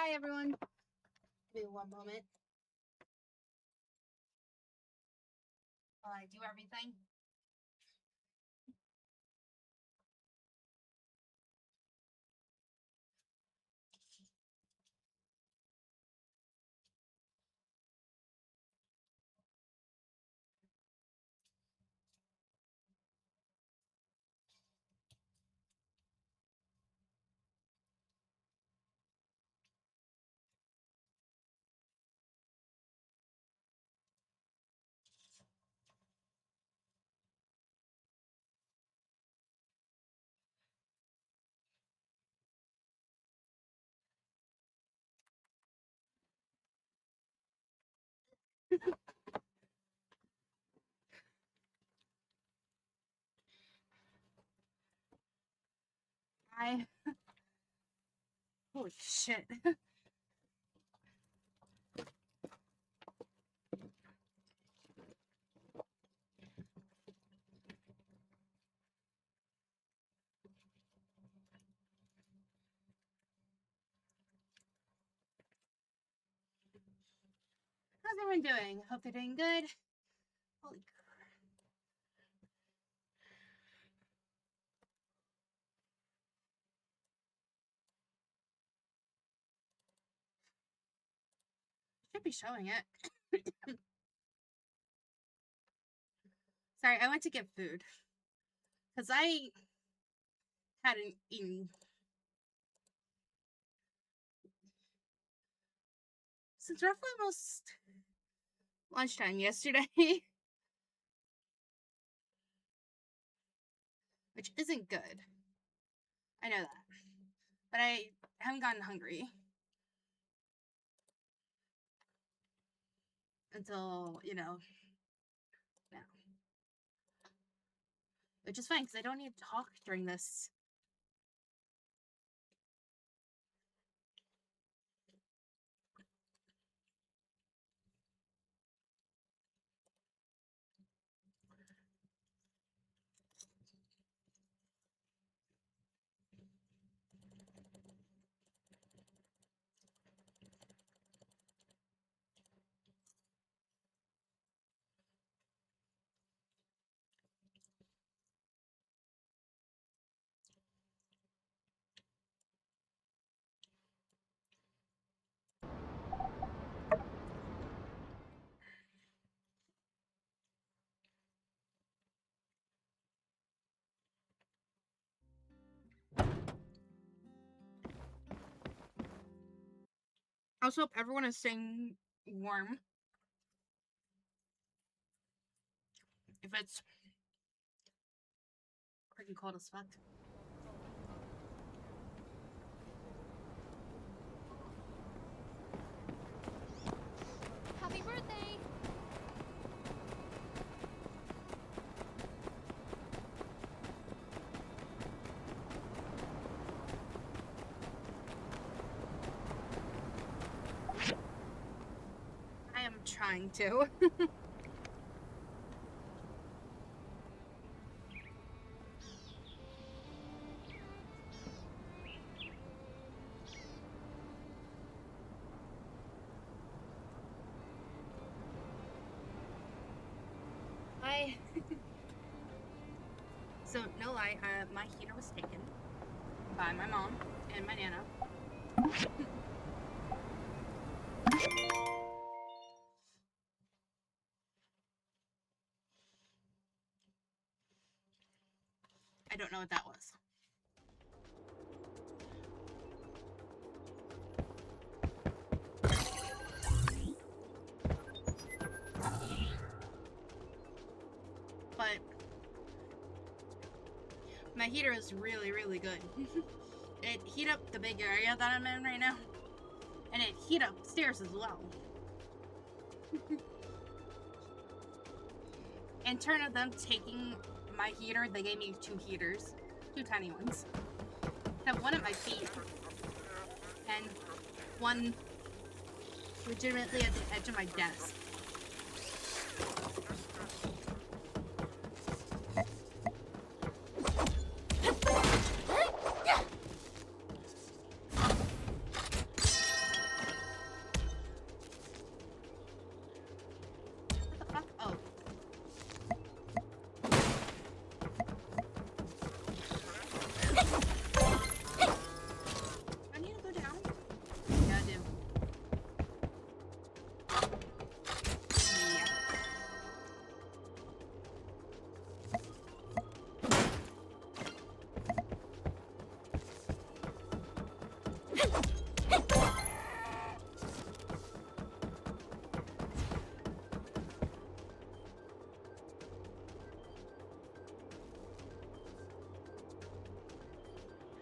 Hi, everyone. Give me one moment while I do everything. Hi. Holy shit. How's everyone doing? Hope they're doing good. Holy crap. Should be showing it. Sorry, I went to get food. Because I hadn't eaten since roughly almost lunchtime yesterday. Which isn't good. I know that. But I haven't gotten hungry. Until, now. Which is fine, because I don't need to talk during this. I also hope everyone is staying warm. If it's freaking cold as fuck. Happy birthday! I am trying to. So, no lie, my heater was taken by my mom and my nana. I don't know what that was. But my heater is really, really good. It heat up the big area that I'm in right now, and it heat up stairs as well. In turn of them taking my heater, they gave me 2 heaters, 2 tiny ones. I have one at my feet, and one legitimately at the edge of my desk.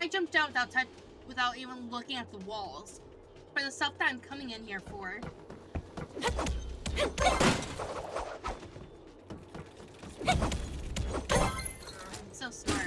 I jumped out without even looking at the walls. For the stuff that I'm coming in here for. So smart.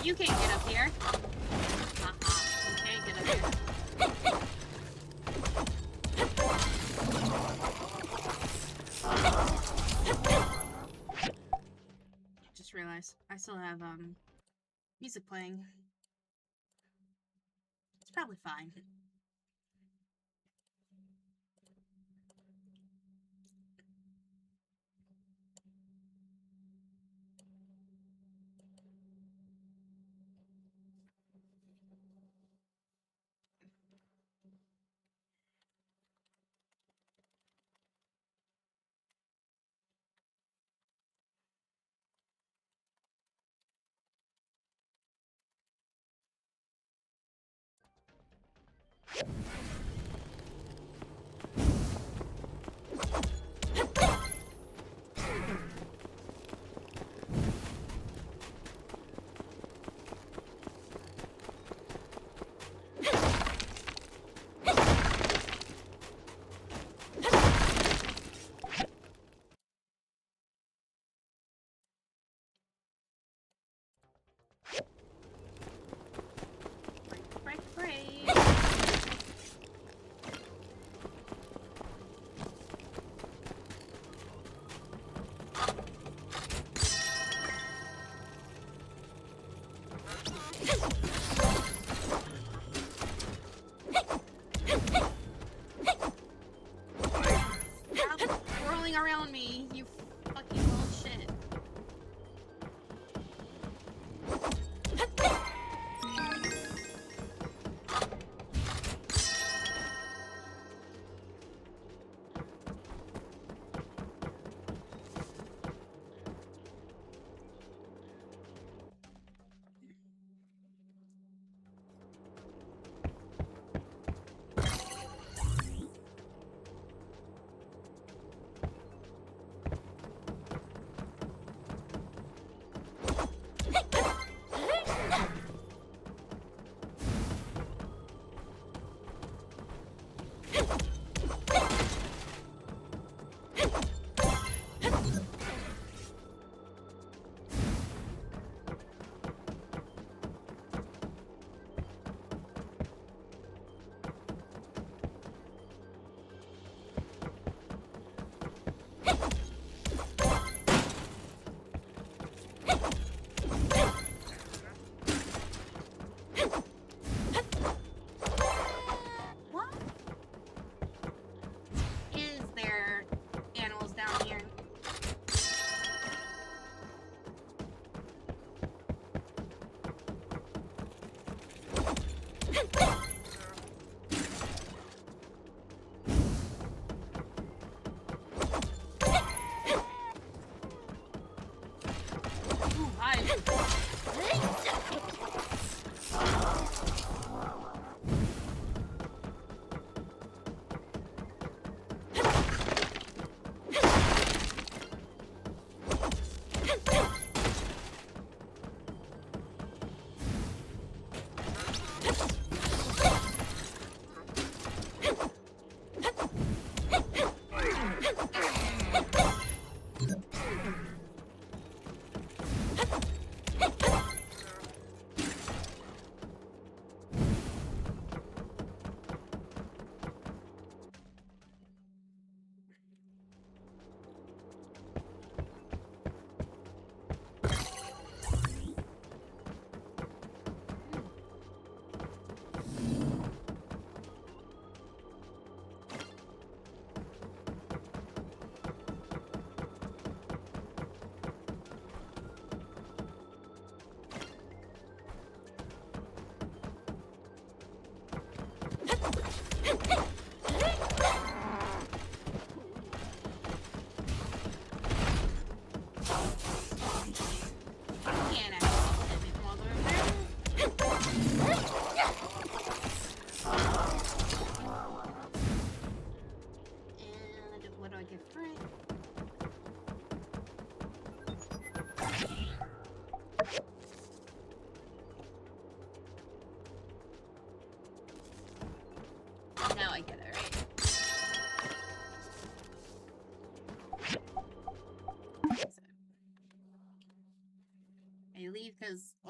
You can't get up here. You can't get up here. Just realized I still have music playing. It's probably fine.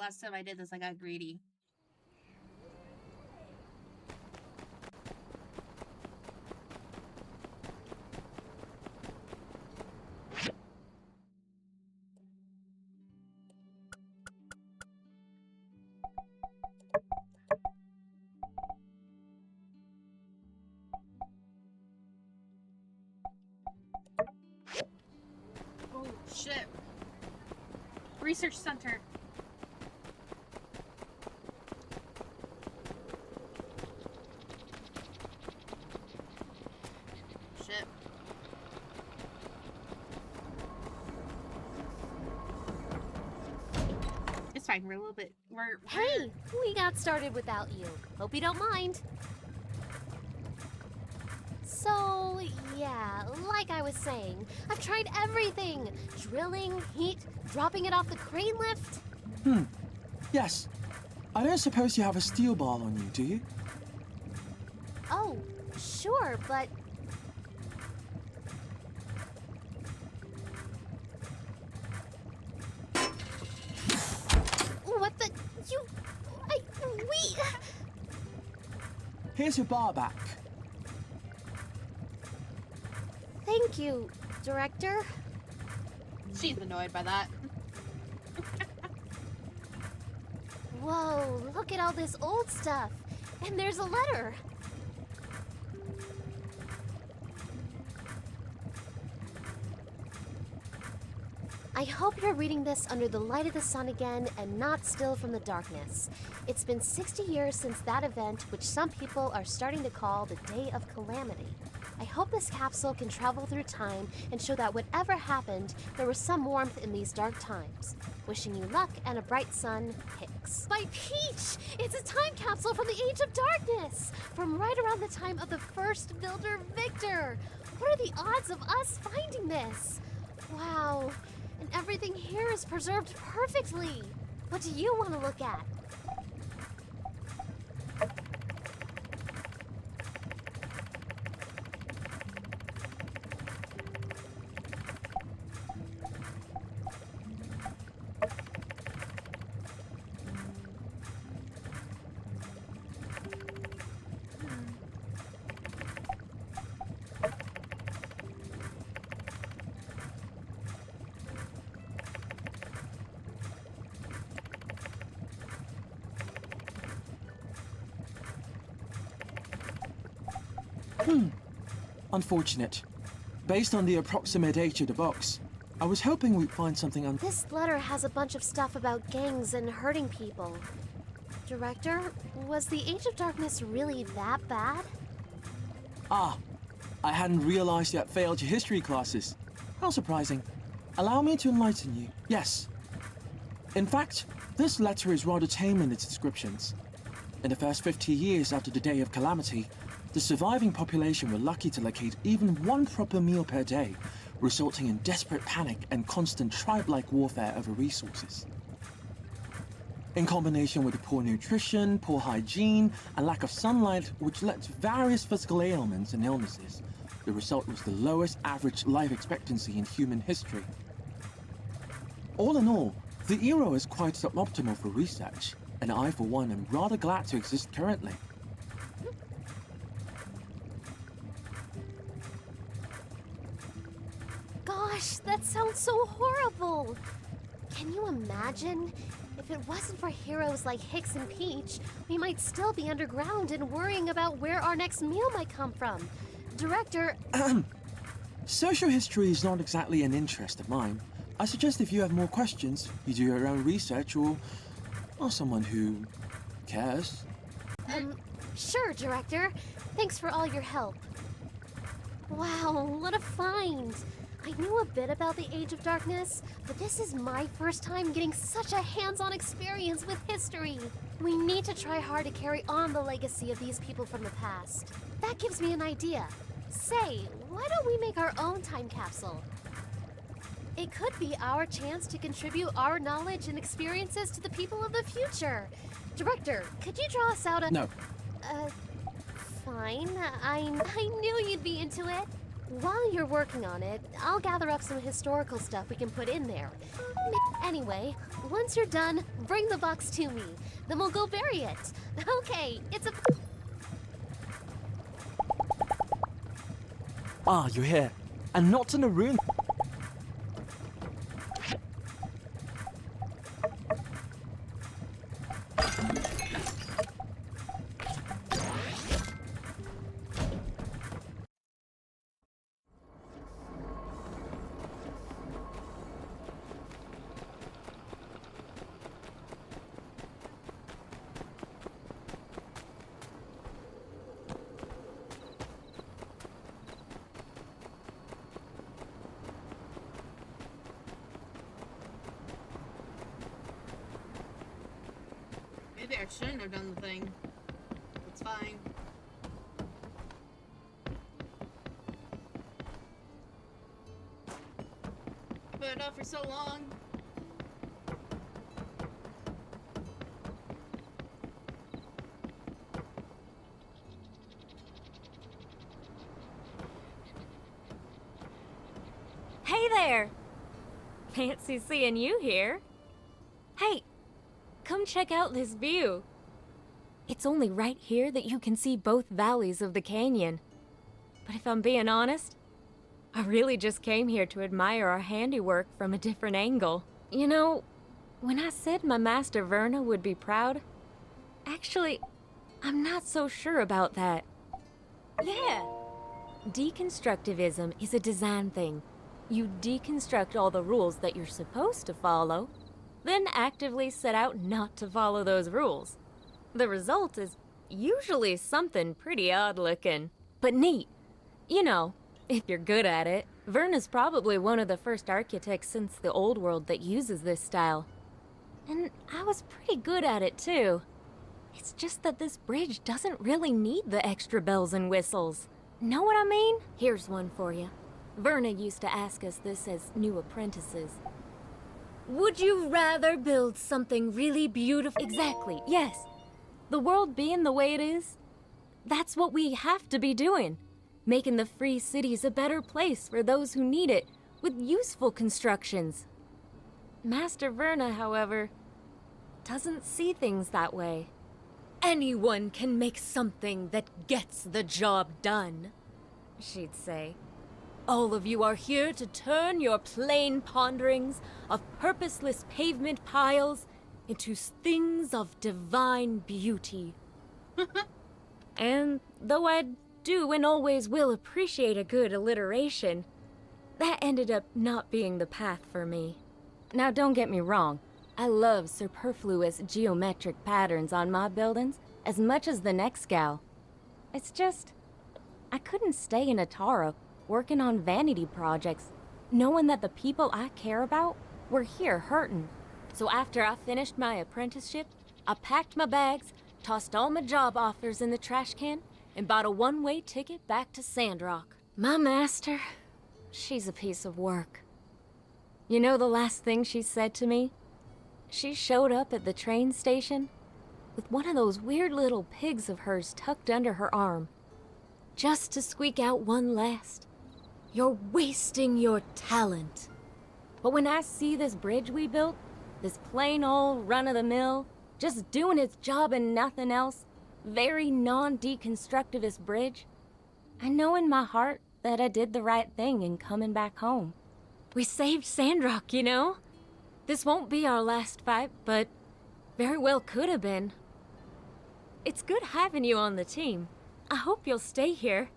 last time I did this, I got greedy. Oh, shit. Research center. Shit. It's fine, we're a little bit... Hey! We got started without you. Hope you don't mind. So, yeah, like I was saying, I've tried everything. Drilling, heat, dropping it off the crane lift. Yes. I don't suppose you have a steel ball on you, do you? Oh, sure, but... What the... we... Here's your bar back. Thank you, Director. She's annoyed by that. Whoa, look at all this old stuff. And there's a letter. I hope you're reading this under the light of the sun again and not still from the darkness. It's been 60 years since that event, which some people are starting to call the Day of Calamity. I hope this capsule can travel through time and show that whatever happened, there was some warmth in these dark times. Wishing you luck and a bright sun, Hicks. My Peach! It's a time capsule from the Age of Darkness! From right around the time of the first Builder Victor! What are the odds of us finding this? Wow, and everything here is preserved perfectly! What do you want to look at? Unfortunate. Based on the approximate age of the box, I was hoping we'd find something on... This letter has a bunch of stuff about gangs and hurting people. Director, was the Age of Darkness really that bad? Ah, I hadn't realized you had failed your history classes. How surprising. Allow me to enlighten you. Yes. In fact, this letter is rather tame in its descriptions. In the first 50 years after the Day of Calamity, the surviving population were lucky to locate even one proper meal per day, resulting in desperate panic and constant tribe-like warfare over resources. In combination with the poor nutrition, poor hygiene, and lack of sunlight, which led to various physical ailments and illnesses, the result was the lowest average life expectancy in human history. All in all, the era is quite suboptimal for research, and I, for one, am rather glad to exist currently. Gosh, that sounds so horrible! Can you imagine? If it wasn't for heroes like Hicks and Peach, we might still be underground and worrying about where our next meal might come from. Director... Social history is not exactly an interest of mine. I suggest if you have more questions, you do your own research or someone who cares. Sure, Director. Thanks for all your help. Wow, what a find! I knew a bit about the Age of Darkness, but this is my first time getting such a hands-on experience with history. We need to try hard to carry on the legacy of these people from the past. That gives me an idea. Say, why don't we make our own time capsule? It could be our chance to contribute our knowledge and experiences to the people of the future. Director, could you draw us out a... No. Fine. I knew you'd be into it. While you're working on it, I'll gather up some historical stuff we can put in there. Anyway, once you're done, bring the box to me. Then we'll go bury it. Okay, it's a... Ah, you're here. And not in a room. Maybe I shouldn't have done the thing. It's fine. Put it off for so long. Hey there! Fancy seeing you here. Hey, come check out this view. It's only right here that you can see both valleys of the canyon. But if I'm being honest, I really just came here to admire our handiwork from a different angle. You know, when I said my master Verna would be proud, actually, I'm not so sure about that. Yeah, deconstructivism is a design thing. You deconstruct all the rules that you're supposed to follow, then actively set out not to follow those rules. The result is usually something pretty odd looking, but neat. You know, if you're good at it. Verna's probably one of the first architects since the old world that uses this style. And I was pretty good at it too. It's just that this bridge doesn't really need the extra bells and whistles. Know what I mean? Here's one for you. Verna used to ask us this as new apprentices. Would you rather build something really beautiful? Exactly, yes. The world being the way it is, that's what we have to be doing. Making the free cities a better place for those who need it, with useful constructions. Master Verna, however, doesn't see things that way. Anyone can make something that gets the job done, she'd say. All of you are here to turn your plain ponderings of purposeless pavement piles into things of divine beauty. And though I do and always will appreciate a good alliteration, that ended up not being the path for me. Now don't get me wrong, I love superfluous geometric patterns on my buildings as much as the next gal. It's just, I couldn't stay in Atara working on vanity projects, knowing that the people I care about were here hurting. So after I finished my apprenticeship, I packed my bags, tossed all my job offers in the trash can, and bought a one-way ticket back to Sandrock. My master, she's a piece of work. You know the last thing she said to me? She showed up at the train station with one of those weird little pigs of hers tucked under her arm, just to squeak out one last, "You're wasting your talent." But when I see this bridge we built, this plain old run-of-the-mill, just doing its job and nothing else, very non-deconstructivist bridge, I know in my heart that I did the right thing in coming back home. We saved Sandrock, you know? This won't be our last fight, but very well could have been. It's good having you on the team. I hope you'll stay here.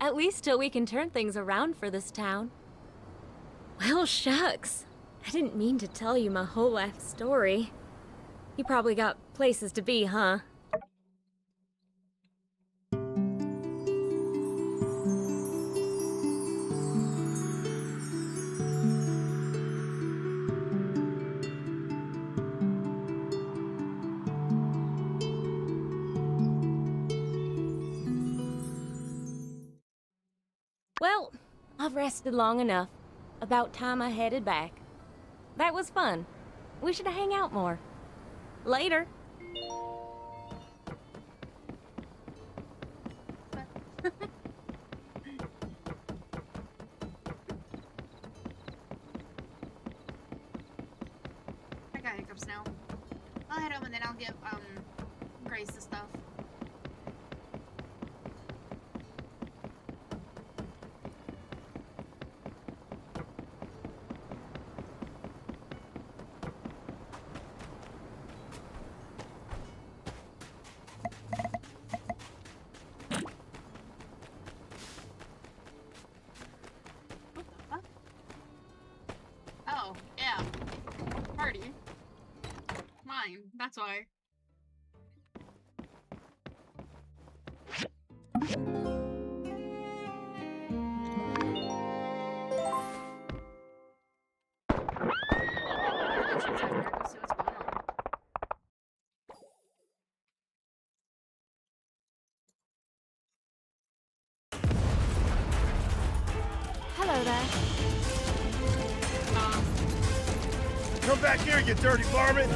At least till we can turn things around for this town. Well, shucks. I didn't mean to tell you my whole life story. You probably got places to be, huh? Well, I've rested long enough. About time I headed back. That was fun. We should hang out more. Later. dwarves now. I'll head home and then I'll give Grace the stuff. Oh, yeah. Party. Mine. That's why. Hello there. Come back here, you dirty varmint!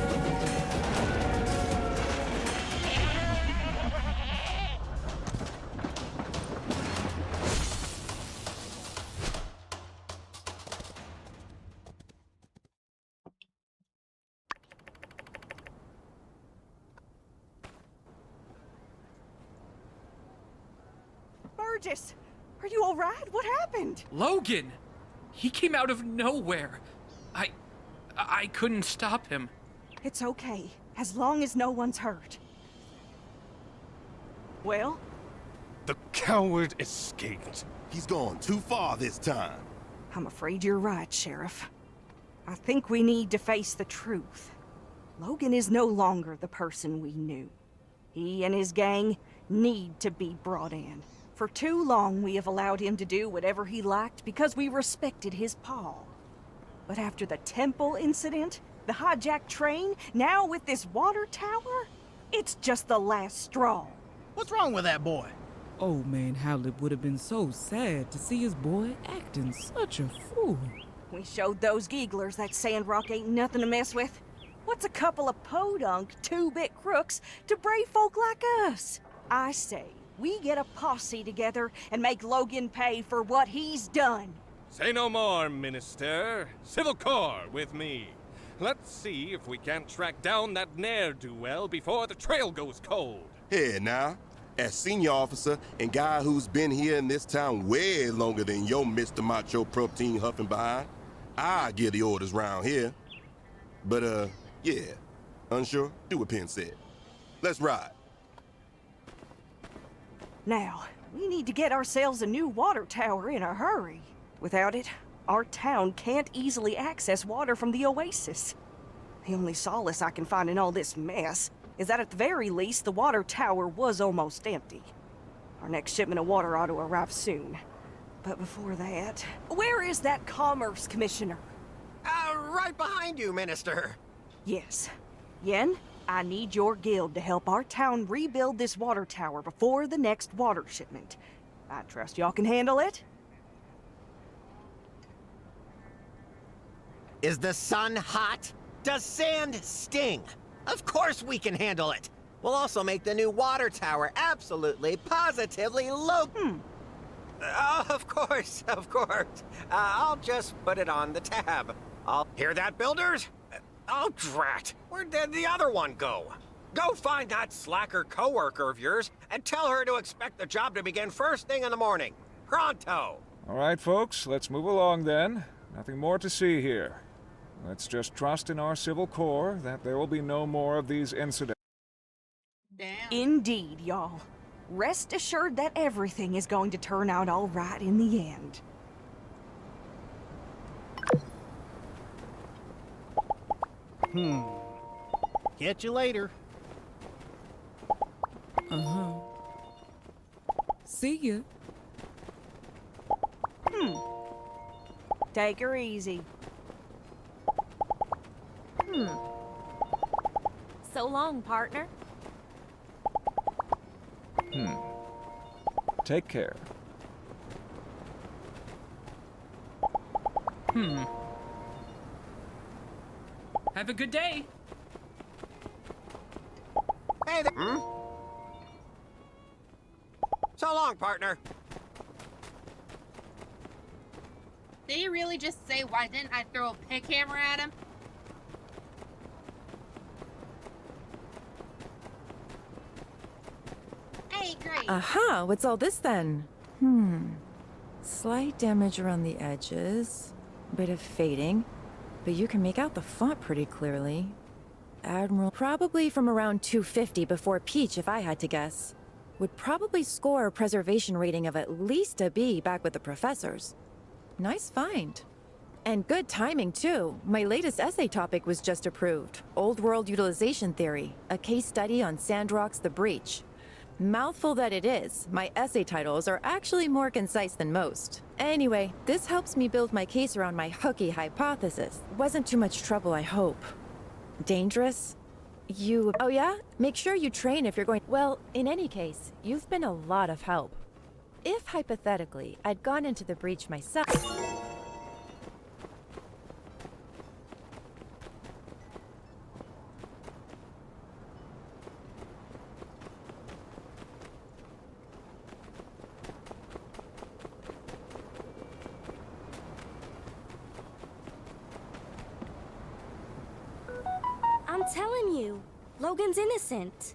Burgess, are you all right? What happened? Logan! He came out of nowhere. I couldn't stop him. It's okay, as long as no one's hurt. Well? The coward escaped. He's gone too far this time. I'm afraid you're right, Sheriff. I think we need to face the truth. Logan is no longer the person we knew. He and his gang need to be brought in. For too long, we have allowed him to do whatever he liked because we respected his paw. But after the temple incident, the hijacked train, now with this water tower, it's just the last straw. What's wrong with that boy? Old man Howlett would have been so sad to see his boy acting such a fool. We showed those gigglers that Sandrock ain't nothing to mess with. What's a couple of podunk, two-bit crooks to brave folk like us? I say, we get a posse together and make Logan pay for what he's done. Say no more, Minister. Civil Corps with me. Let's see if we can't track down that ne'er-do-well before the trail goes cold. Here now, as senior officer and guy who's been here in this town way longer than your Mr. Macho Protein huffing behind, I give the orders round here. But, yeah. Unsure? Do what Penn said. Let's ride. Now, we need to get ourselves a new water tower in a hurry. Without it, our town can't easily access water from the oasis. The only solace I can find in all this mess is that at the very least, the water tower was almost empty. Our next shipment of water ought to arrive soon. But before that, where is that Commerce Commissioner? Right behind you, Minister. Yes. Yen, I need your guild to help our town rebuild this water tower before the next water shipment. I trust y'all can handle it? Is the sun hot? Does sand sting? Of course we can handle it. We'll also make the new water tower absolutely, positively of course, of course. I'll just put it on the tab. Hear that, builders? Oh, drat. Where did the other one go? Go find that slacker coworker of yours and tell her to expect the job to begin first thing in the morning. Pronto. All right, folks, let's move along then. Nothing more to see here. Let's just trust in our Civil Corps that there will be no more of these incidents. Damn. Indeed, y'all. Rest assured that everything is going to turn out all right in the end. Catch you later. See ya. Take her easy. So long, partner. Take care. Have a good day. Hey there. So long, partner. Did he really just say, why didn't I throw a pick hammer at him? Aha, what's all this then? Slight damage around the edges, bit of fading, but you can make out the font pretty clearly. Admiral, probably from around 250 before Peach if I had to guess. Would probably score a preservation rating of at least a B back with the professors. Nice find. And good timing too. My latest essay topic was just approved. Old World Utilization Theory, a case study on Sandrock's The Breach. Mouthful that it is, my essay titles are actually more concise than most. Anyway, this helps me build my case around my hooky hypothesis. Wasn't too much trouble, I hope. Dangerous? Oh yeah? Make sure you train if you're going— Well, in any case, you've been a lot of help. If, hypothetically, I'd gone into the breach myself— I'm telling you, Logan's innocent.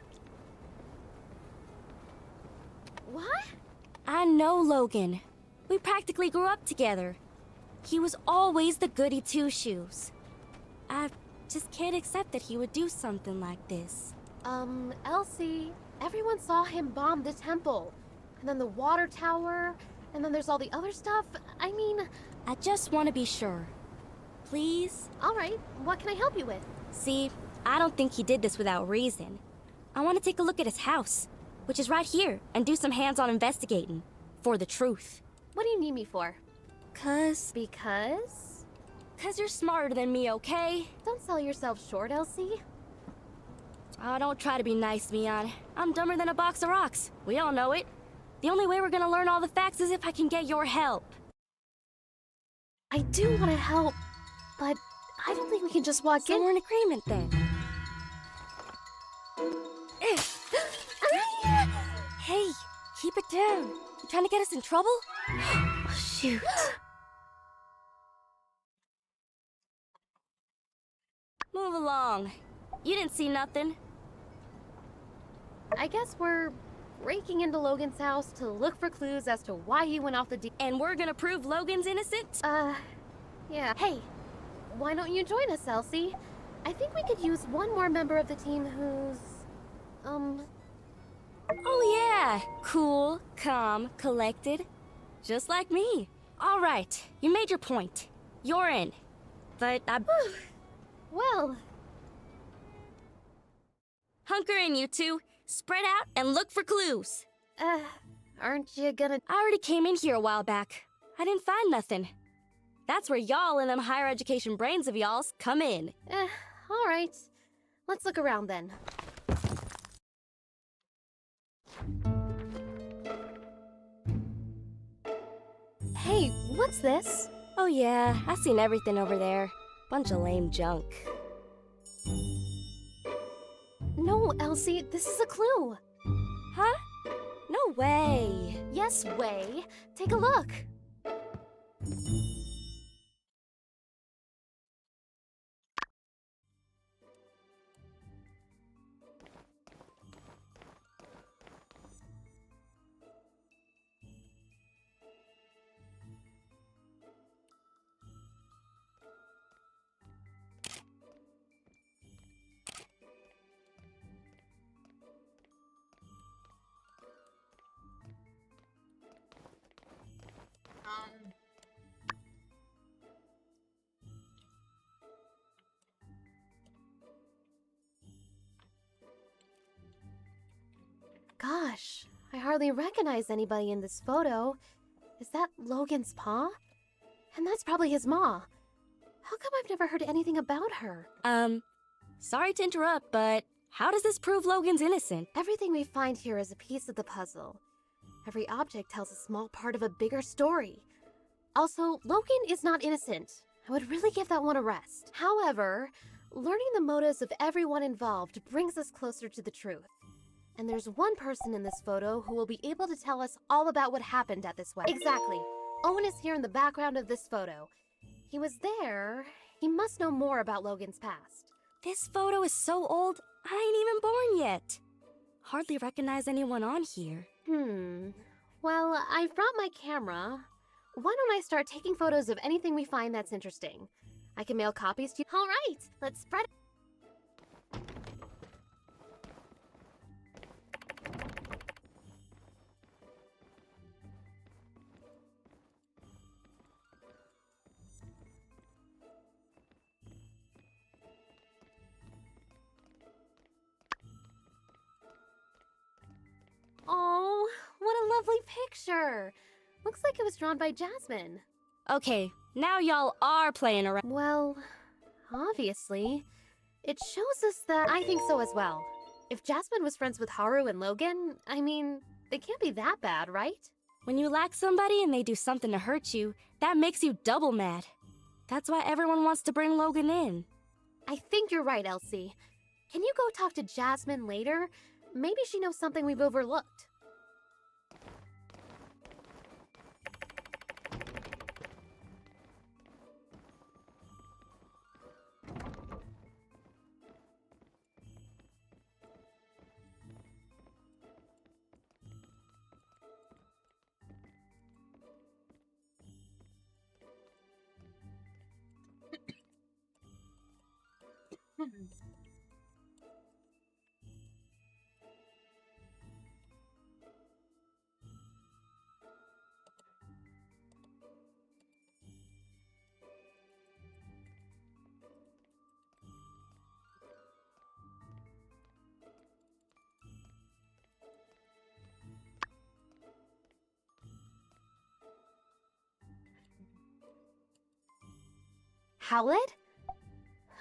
What? I know Logan. We practically grew up together. He was always the goody two-shoes. I just can't accept that he would do something like this. Elsie, everyone saw him bomb the temple. And then the water tower, and then there's all the other stuff. I mean... I just want to be sure. Please? All right, what can I help you with? See, I don't think he did this without reason. I want to take a look at his house, which is right here, and do some hands-on investigating. For the truth. What do you need me for? Because you're you're smarter than me, okay? Don't sell yourself short, Elsie. Oh, don't try to be nice, Mion. I'm dumber than a box of rocks. We all know it. The only way we're gonna learn all the facts is if I can get your help. I do want to help, but I don't think we can just walk in. We're in agreement then. Hey, keep it down. You trying to get us in trouble? Oh, shoot. Move along. You didn't see nothing. I guess we're breaking into Logan's house to look for clues as to why he went off the deep. And we're gonna prove Logan's innocent? Yeah. Hey, why don't you join us, Elsie? I think we could use one more member of the team who's... Oh yeah! Cool, calm, collected. Just like me. All right, you made your point. You're in. But I... Well... Hunker in, you two. Spread out and look for clues. Aren't you gonna... I already came in here a while back. I didn't find nothing. That's where y'all and them higher education brains of y'all's come in. All right. Let's look around then. Hey, what's this? Oh yeah, I seen everything over there. Bunch of lame junk. No, Elsie, this is a clue. Huh? No way. Yes, way. Take a look. Gosh, I hardly recognize anybody in this photo. Is that Logan's pa? And that's probably his ma. How come I've never heard anything about her? Sorry to interrupt, but how does this prove Logan's innocent? Everything we find here is a piece of the puzzle. Every object tells a small part of a bigger story. Also, Logan is not innocent. I would really give that one a rest. However, learning the motives of everyone involved brings us closer to the truth. And there's one person in this photo who will be able to tell us all about what happened at this wedding. Exactly. Owen is here in the background of this photo. He was there. He must know more about Logan's past. This photo is so old, I ain't even born yet. Hardly recognize anyone on here. Well, I've brought my camera. Why don't I start taking photos of anything we find that's interesting? I can mail copies to you. All right, let's spread. Oh, what a lovely picture. Looks like it was drawn by Jasmine. Okay, now y'all are playing around. Well, obviously. It shows us that. I think so as well. If Jasmine was friends with Haru and Logan, I mean, they can't be that bad, right? When you like somebody and they do something to hurt you, that makes you double mad. That's why everyone wants to bring Logan in. I think you're right, Elsie. Can you go talk to Jasmine later? Maybe she knows something we've overlooked. Howlett?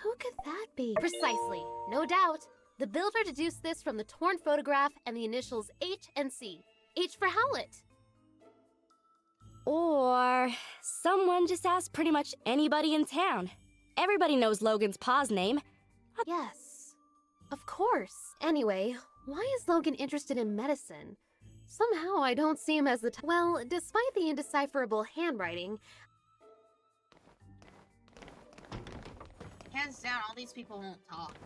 Who could that be? Precisely, no doubt. The builder deduced this from the torn photograph and the initials H and C. H for Howlett. Or someone just asked pretty much anybody in town. Everybody knows Logan's pa's name. Yes, of course. Anyway, why is Logan interested in medicine? Somehow I don't see him as the well, despite the indecipherable handwriting. Hands down, all these people won't talk.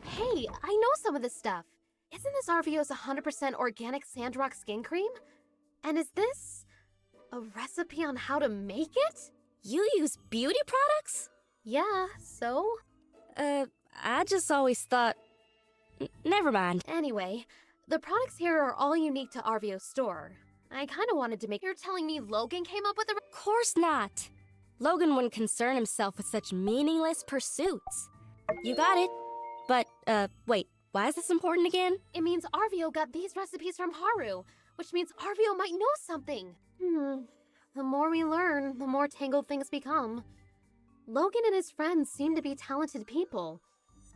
Hey, I know some of this stuff. Isn't this RVO's 100% organic Sandrock skin cream? And is this a recipe on how to make it? You use beauty products? Yeah, so? I just always thought... Never mind. Anyway, the products here are all unique to RVO's store. I kinda wanted to make... You're telling me Logan came up with a... Of course not. Logan wouldn't concern himself with such meaningless pursuits. You got it. But, wait, why is this important again? It means RVO got these recipes from Haru, which means RVO might know something. The more we learn, the more tangled things become. Logan and his friends seem to be talented people,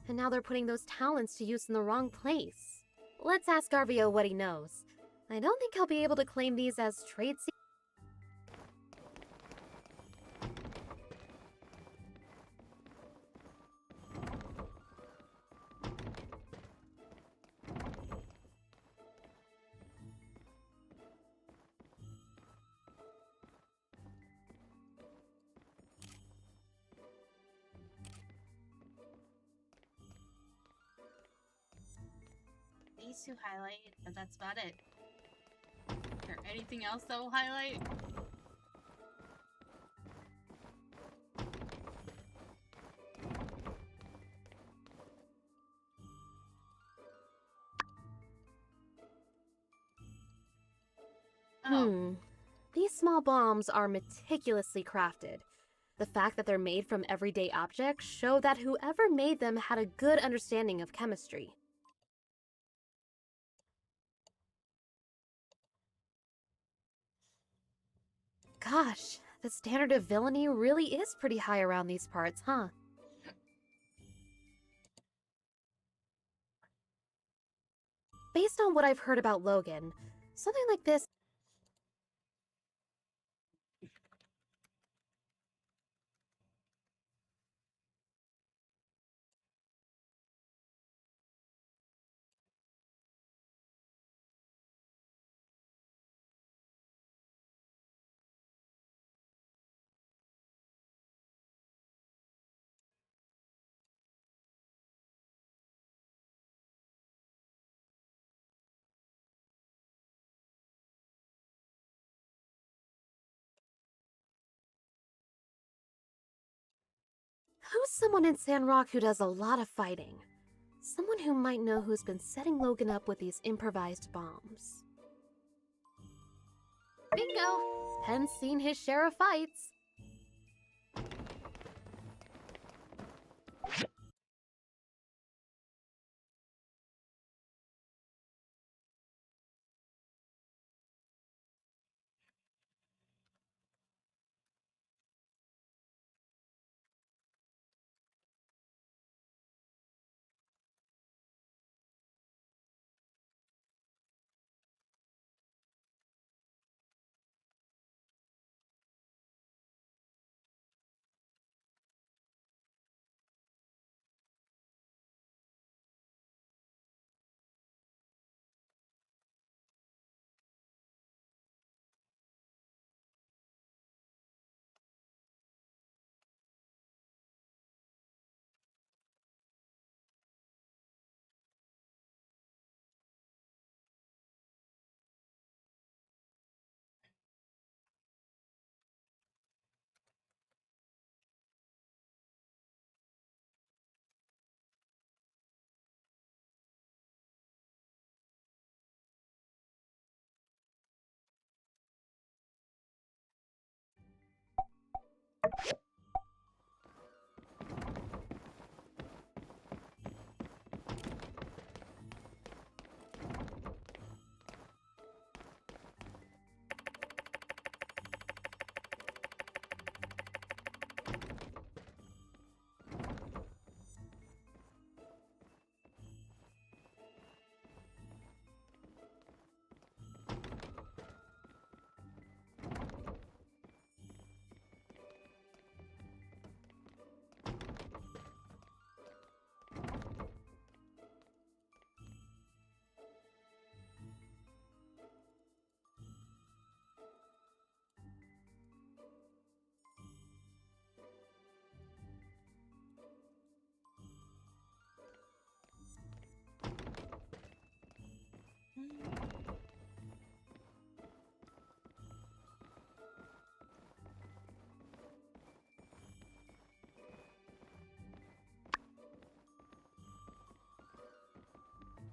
and now they're putting those talents to use in the wrong place. Let's ask RVO what he knows. I don't think he'll be able to claim these as trade secrets. These two highlight, but that's about it. Is there anything else that will highlight? These small bombs are meticulously crafted. The fact that they're made from everyday objects show that whoever made them had a good understanding of chemistry. Gosh, the standard of villainy really is pretty high around these parts, huh? Based on what I've heard about Logan, something like this. Who's someone in Sandrock who does a lot of fighting? Someone who might know who's been setting Logan up with these improvised bombs. Bingo! Penn's seen his share of fights.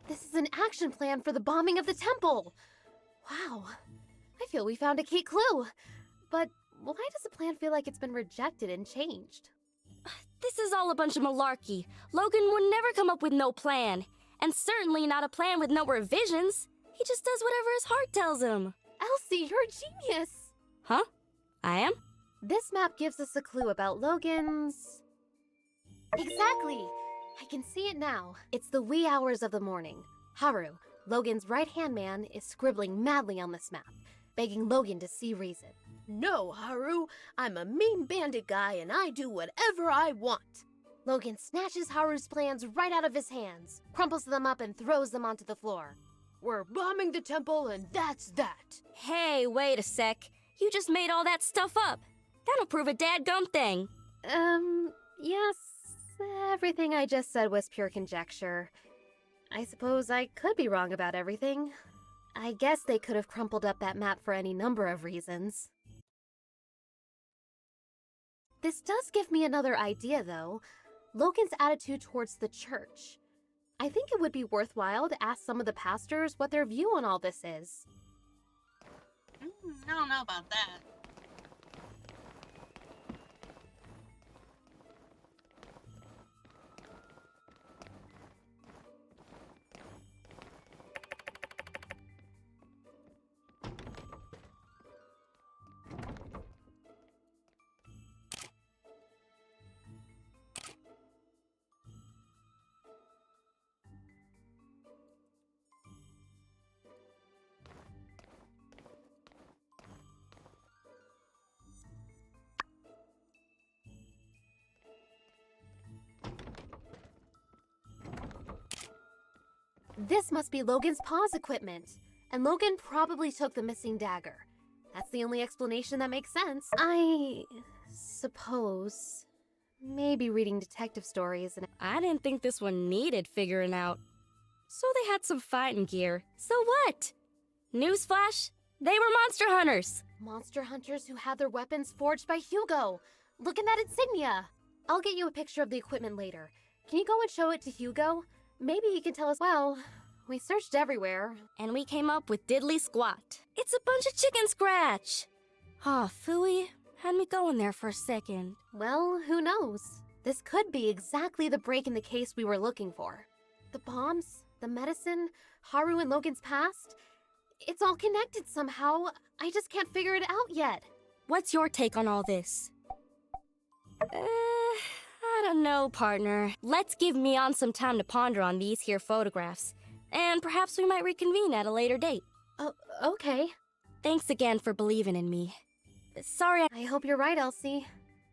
This is an action plan for the bombing of the temple! Wow, I feel we found a key clue. But why does the plan feel like it's been rejected and changed? This is all a bunch of malarkey. Logan would never come up with no plan. And certainly not a plan with no revisions. He just does whatever his heart tells him. Elsie, you're a genius! Huh? I am? This map gives us a clue about Logan's... Exactly! I can see it now. It's the wee hours of the morning. Haru, Logan's right-hand man, is scribbling madly on this map, begging Logan to see reason. No, Haru. I'm a mean bandit guy and I do whatever I want. Logan snatches Haru's plans right out of his hands, crumples them up and throws them onto the floor. We're bombing the temple and that's that. Hey, wait a sec. You just made all that stuff up. That'll prove a dadgum thing. Yes. Everything I just said was pure conjecture. I suppose I could be wrong about everything. I guess they could have crumpled up that map for any number of reasons. This does give me another idea, though. Logan's attitude towards the church. I think it would be worthwhile to ask some of the pastors what their view on all this is. I don't know about that. This must be Logan's paws equipment. And Logan probably took the missing dagger. That's the only explanation that makes sense. I suppose maybe reading detective stories and I didn't think this one needed figuring out. So they had some fighting gear. So what? Newsflash, they were monster hunters. monster hunters who had their weapons forged by Hugo. Look at that insignia. I'll get you a picture of the equipment later. Can you go and show it to Hugo? Maybe he can tell us. Well, we searched everywhere. And we came up with diddly squat. It's a bunch of chicken scratch. Aw, phooey. Had me going there for a second. Well, who knows? This could be exactly the break in the case we were looking for. The bombs, the medicine, Haru and Logan's past. It's all connected somehow. I just can't figure it out yet. What's your take on all this? I don't know, partner. Let's give Mion some time to ponder on these here photographs. And perhaps we might reconvene at a later date. Okay. Thanks again for believing in me. Sorry, I hope you're right, Elsie.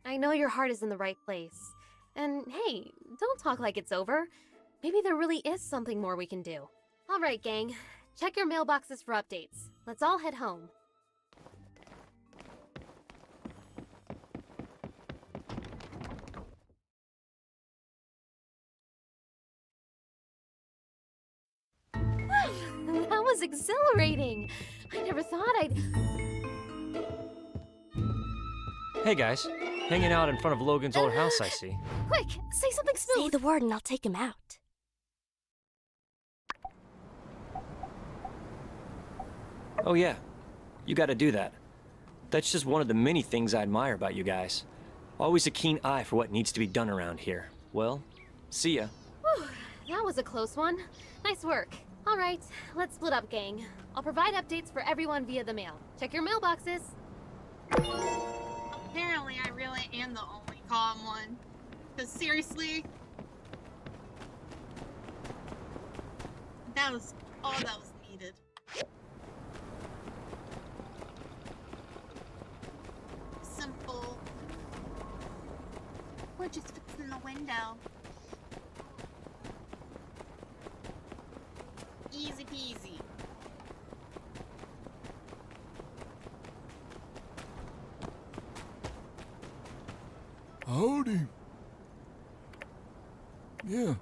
I know your heart is in the right place. And hey, don't talk like it's over. Maybe there really is something more we can do. All right, gang. Check your mailboxes for updates. Let's all head home. That was exhilarating. I never thought I'd... Hey guys, hanging out in front of Logan's old house, I see. Quick, say something smooth. say the word and I'll take him out. Oh yeah, you gotta do that. That's just one of the many things I admire about you guys. Always a keen eye for what needs to be done around here. Well, see ya. Whew, that was a close one. Nice work. All right, let's split up, gang. I'll provide updates for everyone via the mail. Check your mailboxes. Apparently, I really am the only calm one. Because seriously, that was all that was needed. Simple. We're just fixing the window. Easy peasy. Howdy. Yeah.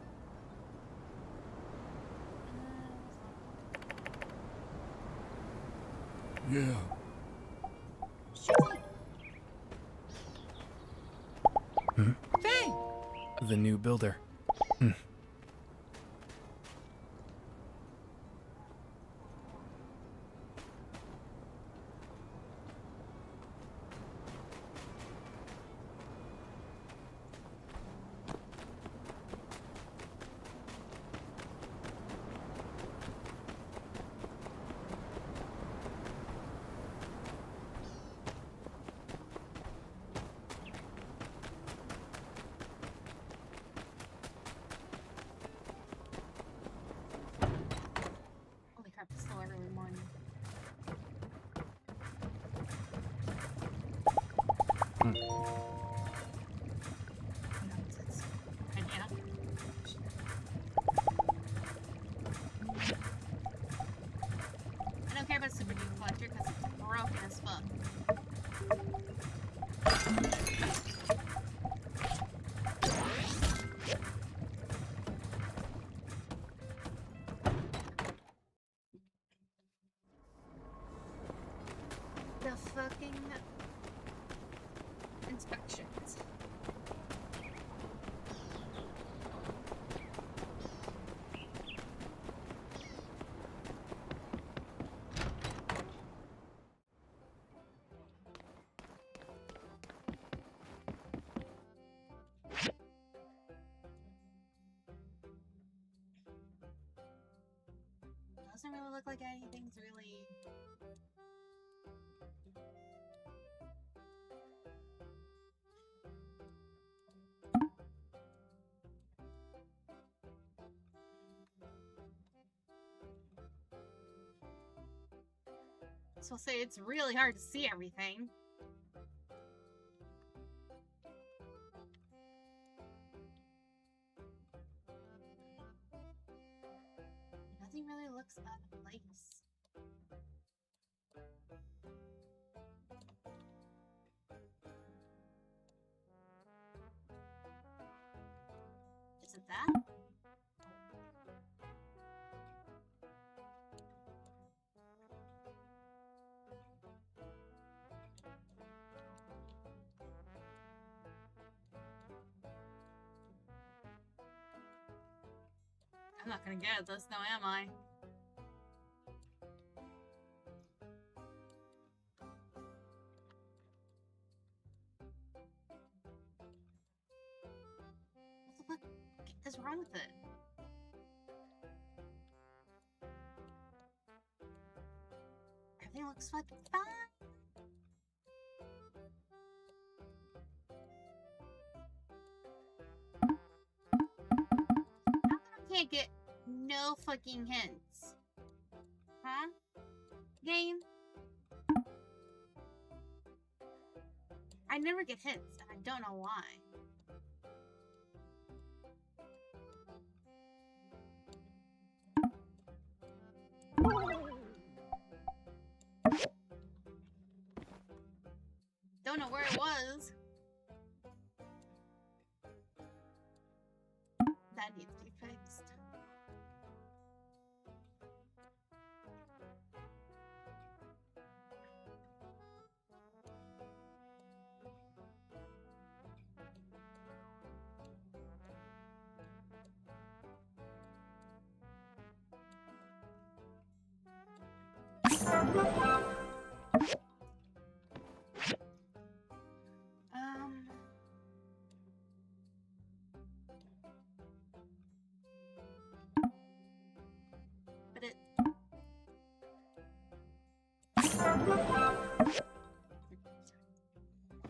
Yeah. Faye! The new builder. Holy crap, it's still early morning. I don't care about Super Duke Collector because it's broken as fuck. The fucking inspections. Doesn't really look like anything's really... So I'll say it's really hard to see everything. Nothing really looks out of place. Is it that? I'm not gonna get this, now am I? What the fuck is wrong with it? Everything looks fucking fine. I can't get no fucking hints. Huh? Game? I never get hints, and I don't know why. Don't know where it was. That needs to be fixed. But it...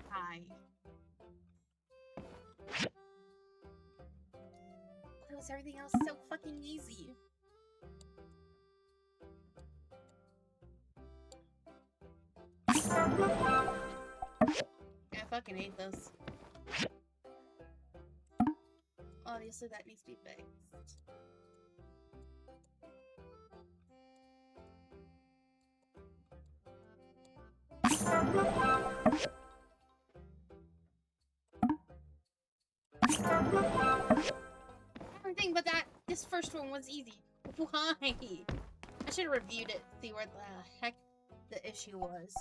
Hi. Why was everything else so fucking easy? I fucking hate this. Obviously that needs to be fixed. Everything but that, this first one was easy. Why? I should have reviewed it, see where the heck the issue was.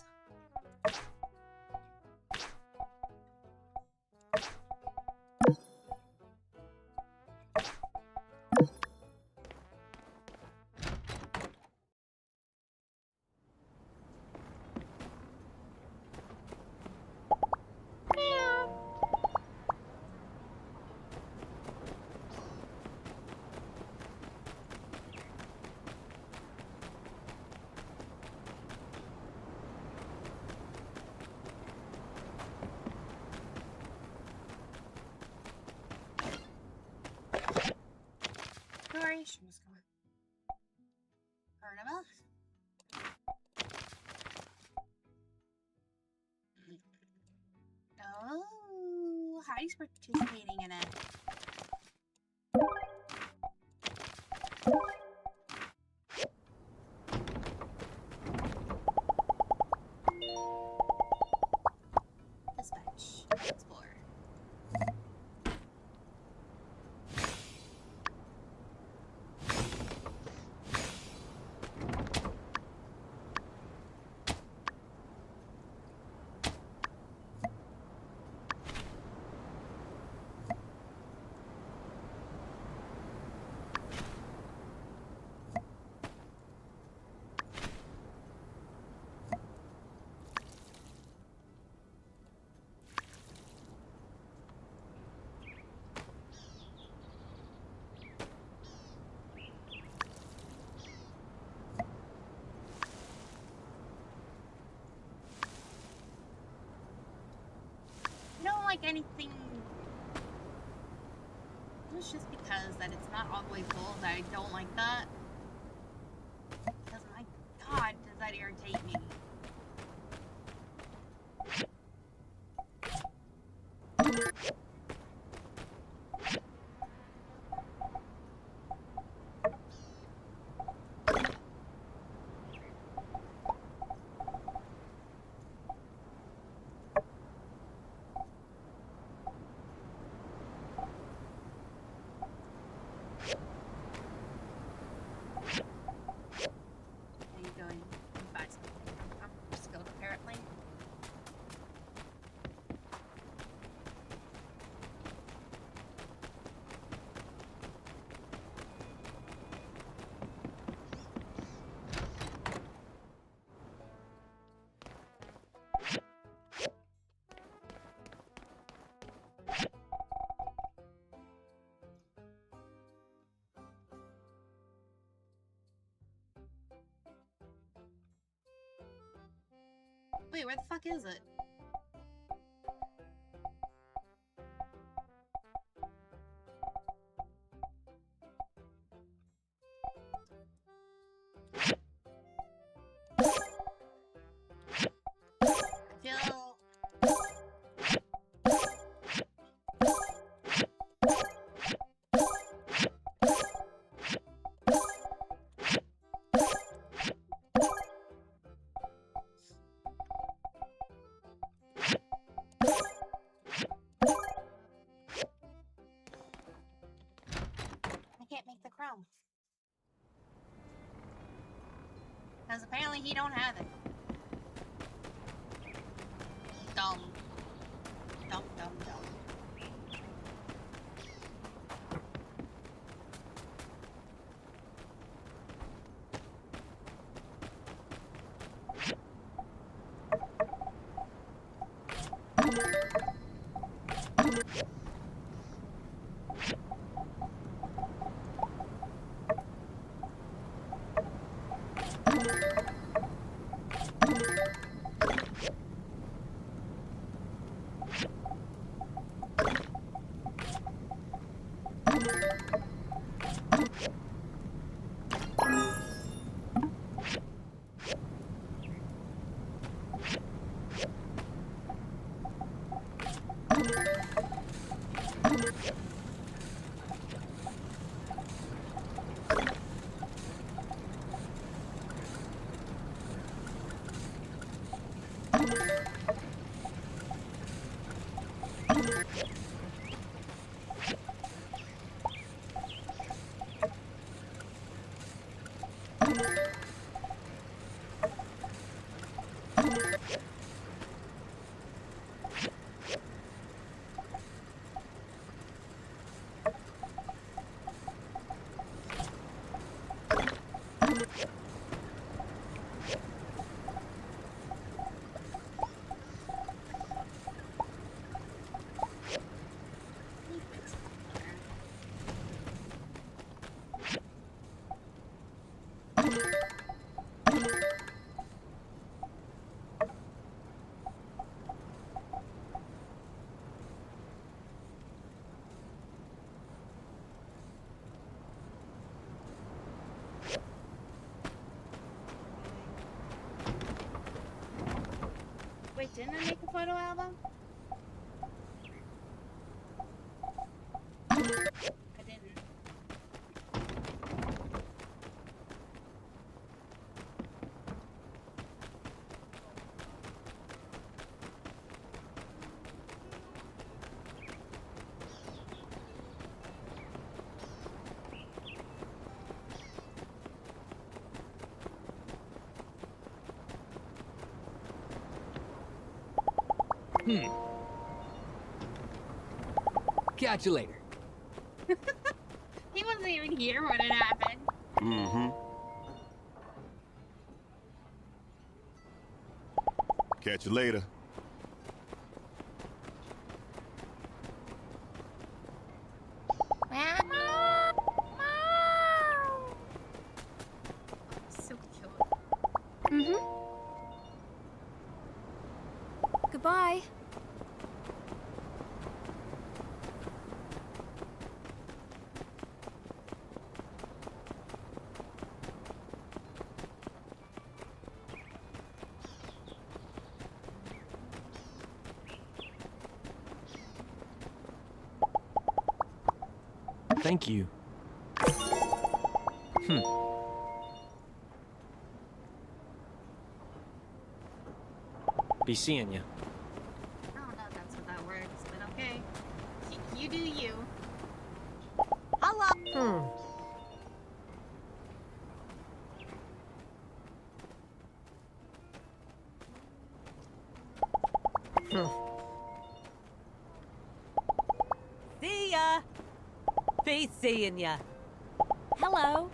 She was going. Carnival? Oh, Heidi's participating in it. Dispatch. Explore. anything. It's just because that it's not all the way full that I don't like that. Because my god, does that irritate me. Wait, where the fuck is it? Because apparently he don't have it. Dumb. Dumb, dumb, dumb. Wait, didn't I make a photo album? I didn't. Catch you later. He wasn't even here when it happened. Mm-hmm. Catch you later. So cute. Mm-hmm. Goodbye. Thank you. Be seeing ya. I don't know if that's what that works, but okay. You do you. Hello. See ya. Be seeing ya. Hello.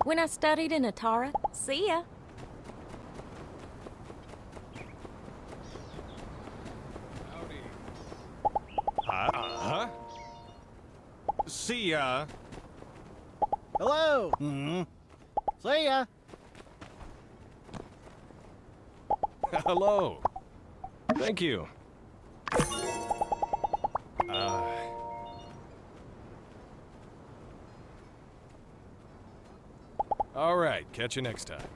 When I studied in Atara, see ya. Huh? See ya. Hello. See ya. Hello. Thank you. All right, catch you next time.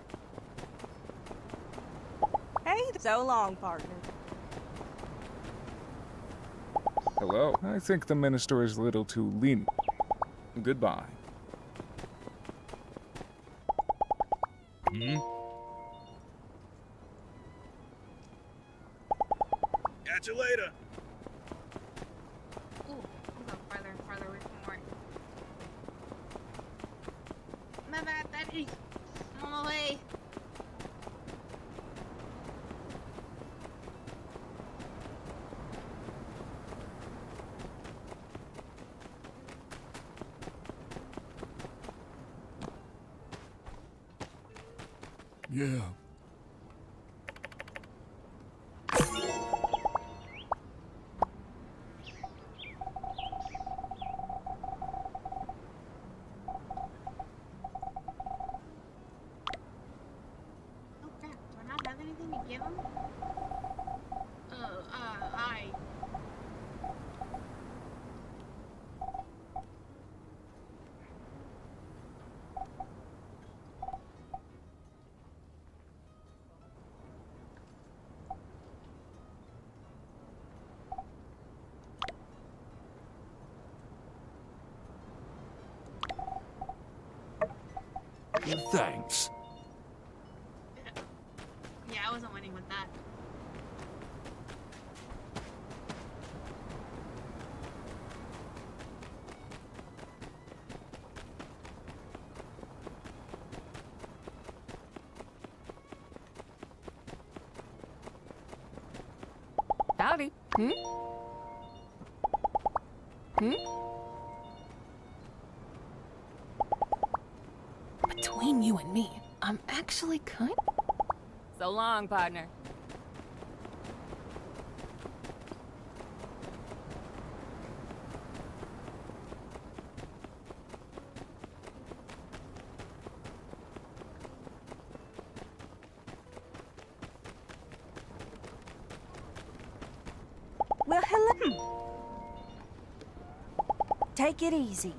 Hey, so long, partner. Hello. I think the minister is a little too lenient. Goodbye. Catch you later. Ooh, I'll go farther and farther away from work. My bad, Betty. I'm on the way. Yeah. Oh crap, do I not have anything to give him? I... Thanks. Yeah, I wasn't winning with that. Howdy. Between you and me, I'm actually kind. So long, partner. Well, hello. Take it easy.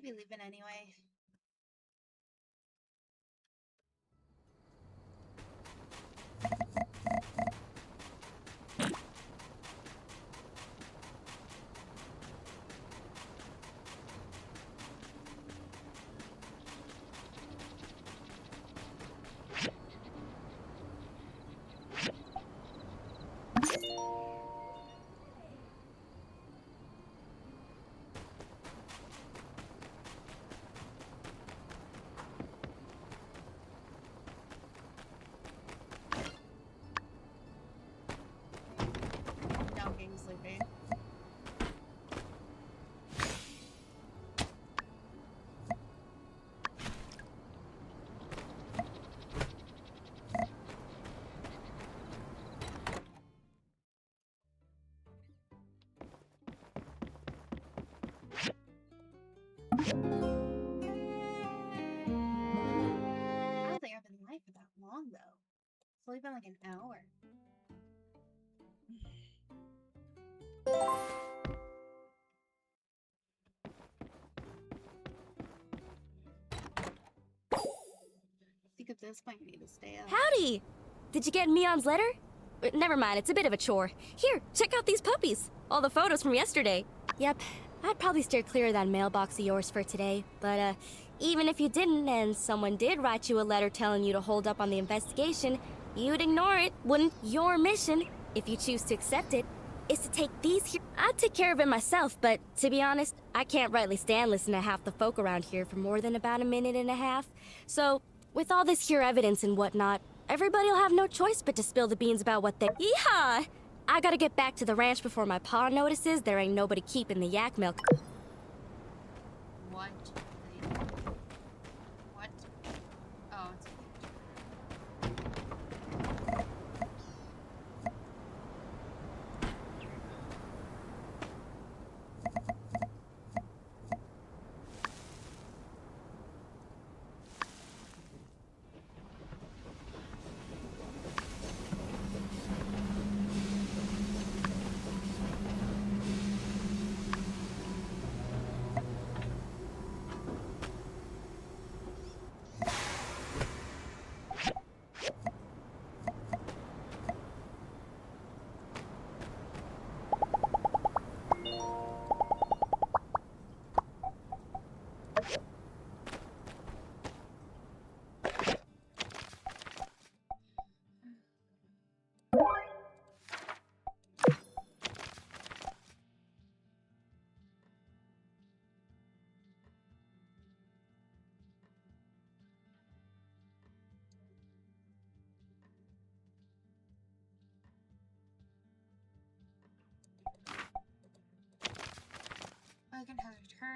be leaving anyway. Now I'm getting sleepy. I don't think I've been live for that long though. It's only been like an hour. I think at this point I need to stay up. Howdy! Did you get Mion's letter? Never mind, it's a bit of a chore. Here, check out these puppies. All the photos from yesterday. Yep, I'd probably steer clear of that mailbox of yours for today. But, even if you didn't and someone did write you a letter telling you to hold up on the investigation, you'd ignore it, wouldn't? Your mission, if you choose to accept it, is to take these here. I'd take care of it myself, but to be honest, I can't rightly stand listening to half the folk around here for more than about a minute and a half. So, with all this here evidence and whatnot, everybody'll have no choice but to spill the beans about what they— Yeehaw! I gotta get back to the ranch before my pa notices there ain't nobody keeping the yak milk. What? What? Oh, it's Logan has returned.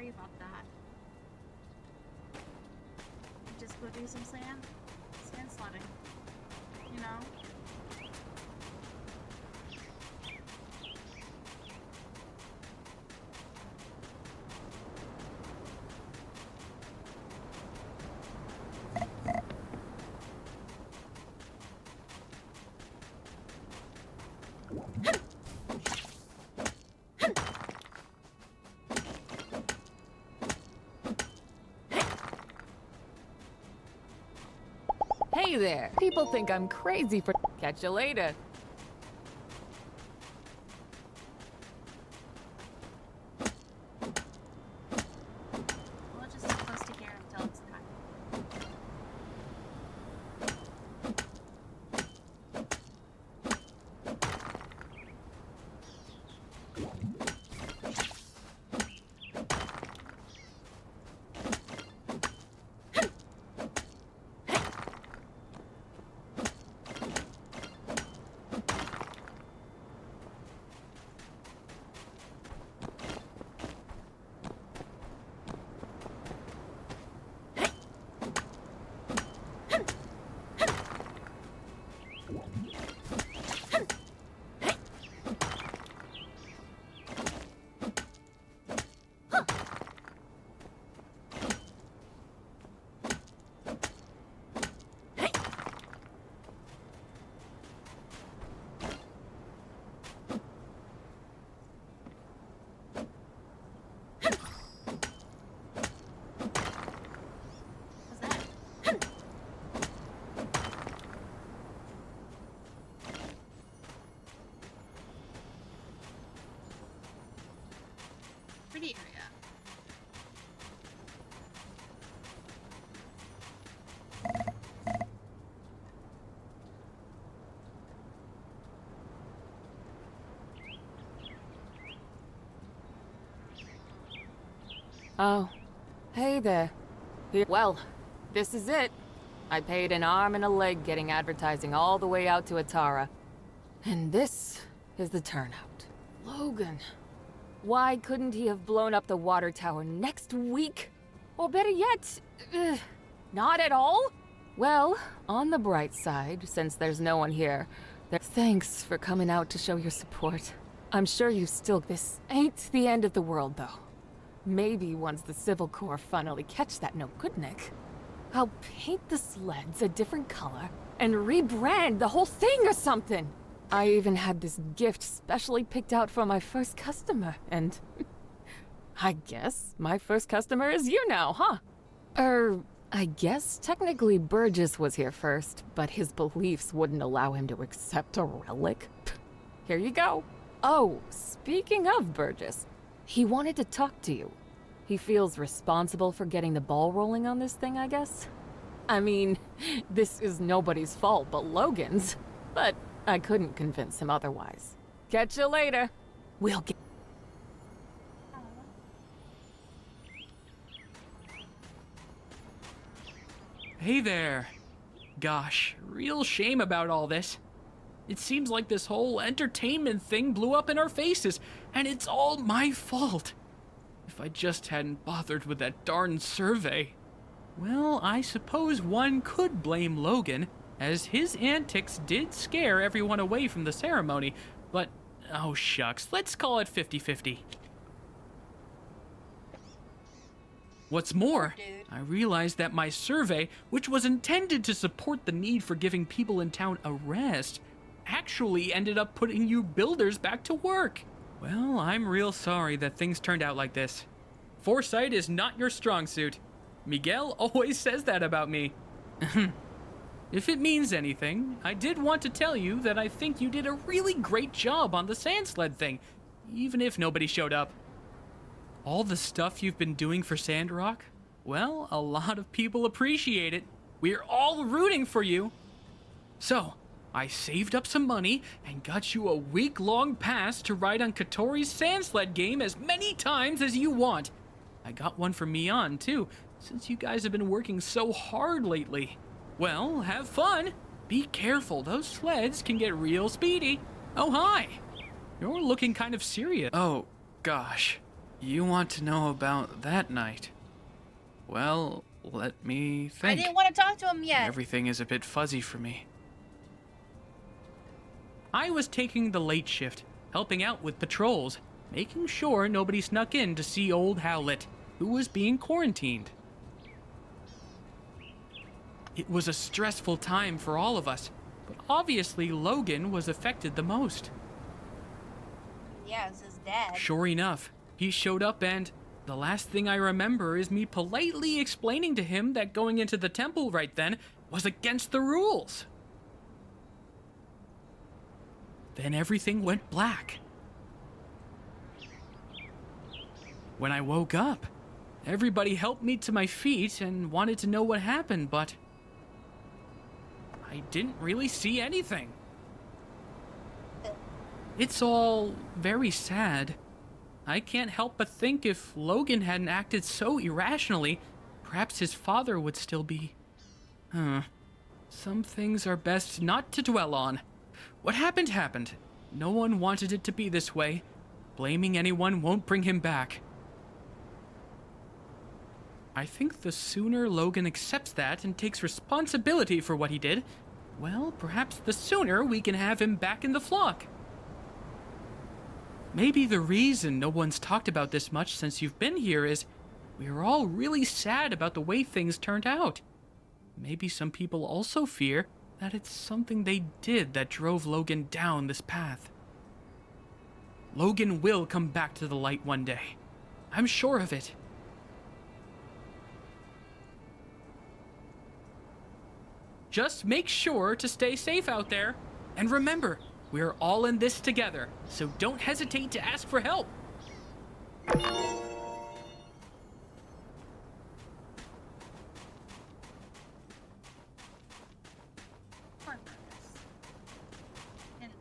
worry about that. Just go do some sand sledding. You know? Hey there! People think I'm crazy for. Catch you later. We'll just stay close to here until it's time. Pretty area. Oh, hey there. Well, this is it. I paid an arm and a leg getting advertising all the way out to Atara. And this is the turnout. Logan. Why couldn't he have blown up the water tower next week? Or better yet, not at all? Well, on the bright side, since there's no one here, thanks for coming out to show your support. I'm sure you still. This ain't the end of the world, though. Maybe once the Civil Corps finally catch that no good Nick, I'll paint the sleds a different color and rebrand the whole thing or something. I even had this gift specially picked out for my first customer, and I guess my first customer is you now, huh? I guess technically Burgess was here first, but his beliefs wouldn't allow him to accept a relic. Here you go. Oh, speaking of Burgess, he wanted to talk to you. He feels responsible for getting the ball rolling on this thing, I guess. I mean, this is nobody's fault but Logan's, but I couldn't convince him otherwise. Catch you later. We'll get... Hey there. Gosh, real shame about all this. It seems like this whole entertainment thing blew up in our faces, and it's all my fault. If I just hadn't bothered with that darn survey. Well, I suppose one could blame Logan, as his antics did scare everyone away from the ceremony, but oh shucks, let's call it 50-50. What's more, I realized that my survey, which was intended to support the need for giving people in town a rest, actually ended up putting you builders back to work. Well, I'm real sorry that things turned out like this. Foresight is not your strong suit. Miguel always says that about me. If it means anything, I did want to tell you that I think you did a really great job on the sand sled thing, even if nobody showed up. All the stuff you've been doing for Sandrock, well, a lot of people appreciate it. We're all rooting for you. So, I saved up some money and got you a week-long pass to ride on Katori's sand sled game as many times as you want. I got one for Mian, too, since you guys have been working so hard lately. Well, have fun. Be careful, those sleds can get real speedy. Oh, hi. You're looking kind of serious. Oh, gosh. You want to know about that night? Well, let me think. I didn't want to talk to him yet. Everything is a bit fuzzy for me. I was taking the late shift, helping out with patrols, making sure nobody snuck in to see old Howlett, who was being quarantined. It was a stressful time for all of us, but obviously Logan was affected the most. Yeah, it's his dad. Sure enough, he showed up and the last thing I remember is me politely explaining to him that going into the temple right then was against the rules. Then everything went black. When I woke up, everybody helped me to my feet and wanted to know what happened, but I didn't really see anything. It's all very sad. I can't help but think if Logan hadn't acted so irrationally, perhaps his father would still be... Some things are best not to dwell on. What happened happened. No one wanted it to be this way. Blaming anyone won't bring him back. I think the sooner Logan accepts that and takes responsibility for what he did, well, perhaps the sooner we can have him back in the flock. Maybe the reason no one's talked about this much since you've been here is we're all really sad about the way things turned out. Maybe some people also fear that it's something they did that drove Logan down this path. Logan will come back to the light one day. I'm sure of it. Just make sure to stay safe out there. And remember, we're all in this together, so don't hesitate to ask for help. And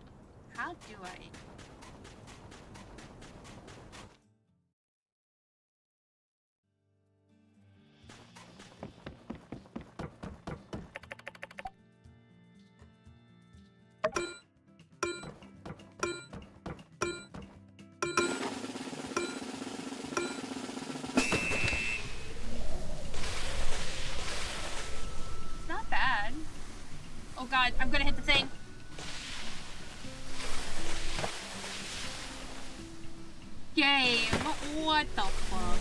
how do I... Oh god, I'm gonna hit the thing. Game, what the fuck?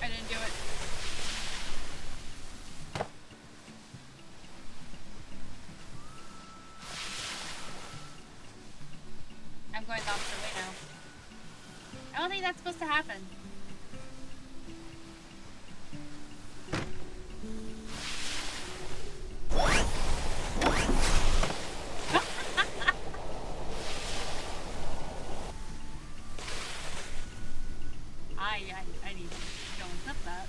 I didn't do it. I'm going the opposite way now. I don't think that's supposed to happen. I need to go and clip that.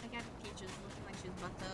I got Peaches looking like she's about to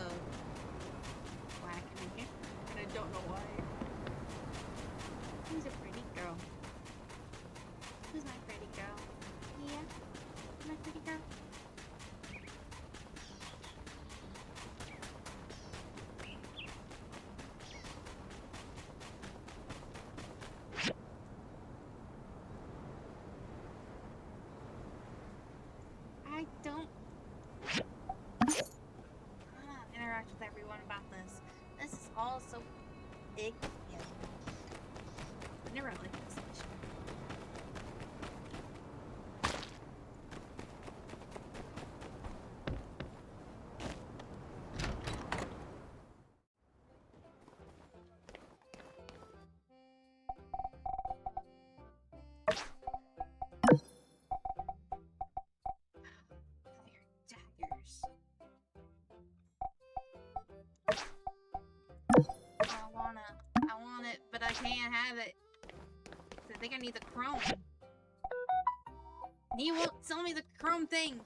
can't have it. I think I need the chrome. You won't sell me the chrome thing.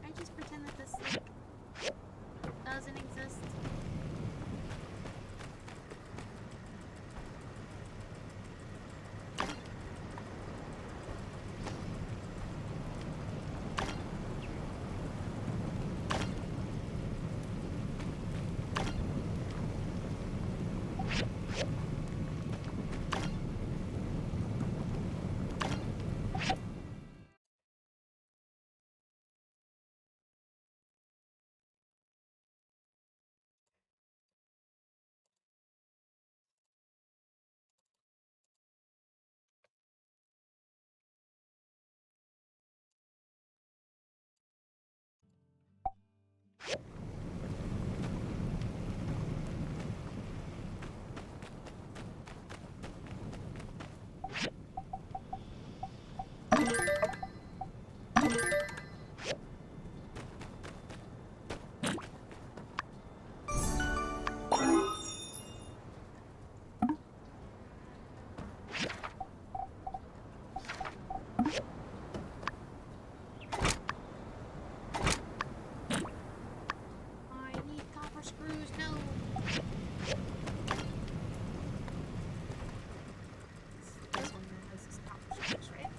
I just pretend that this doesn't exist. I need copper screws, no. This one has this copper screws, right?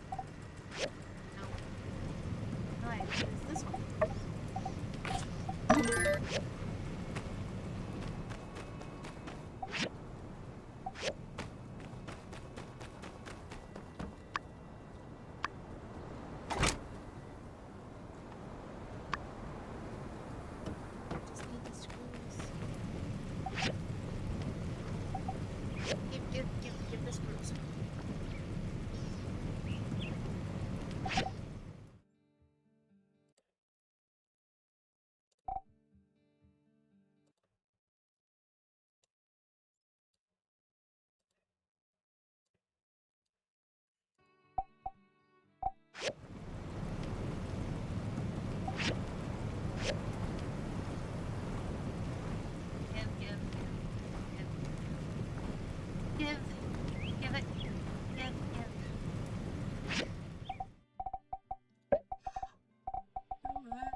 No. No, I have to use this one. Just need the screws. Give the screws. Give. Give it. Give. Alright.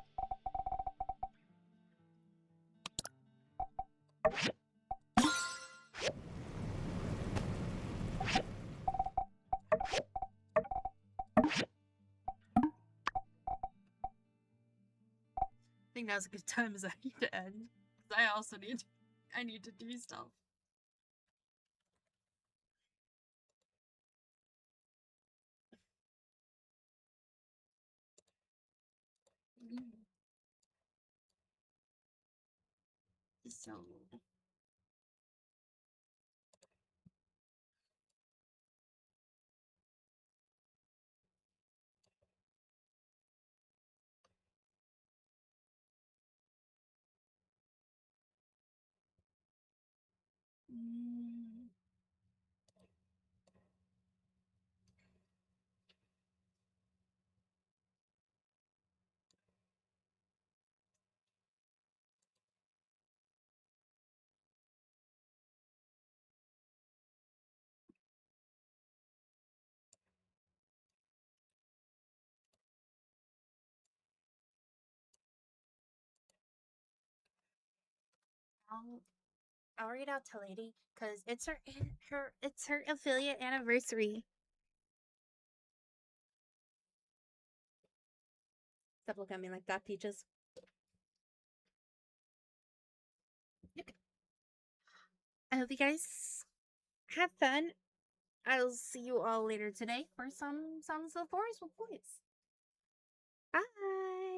I think now's a good time as I need to end. Because I also need I need to do stuff. So I'll read out to Lady because it's her affiliate anniversary. Stop looking at me like that, Peaches. Okay. I hope you guys have fun. I'll see you all later today for some songs of Forest with Boys. Bye.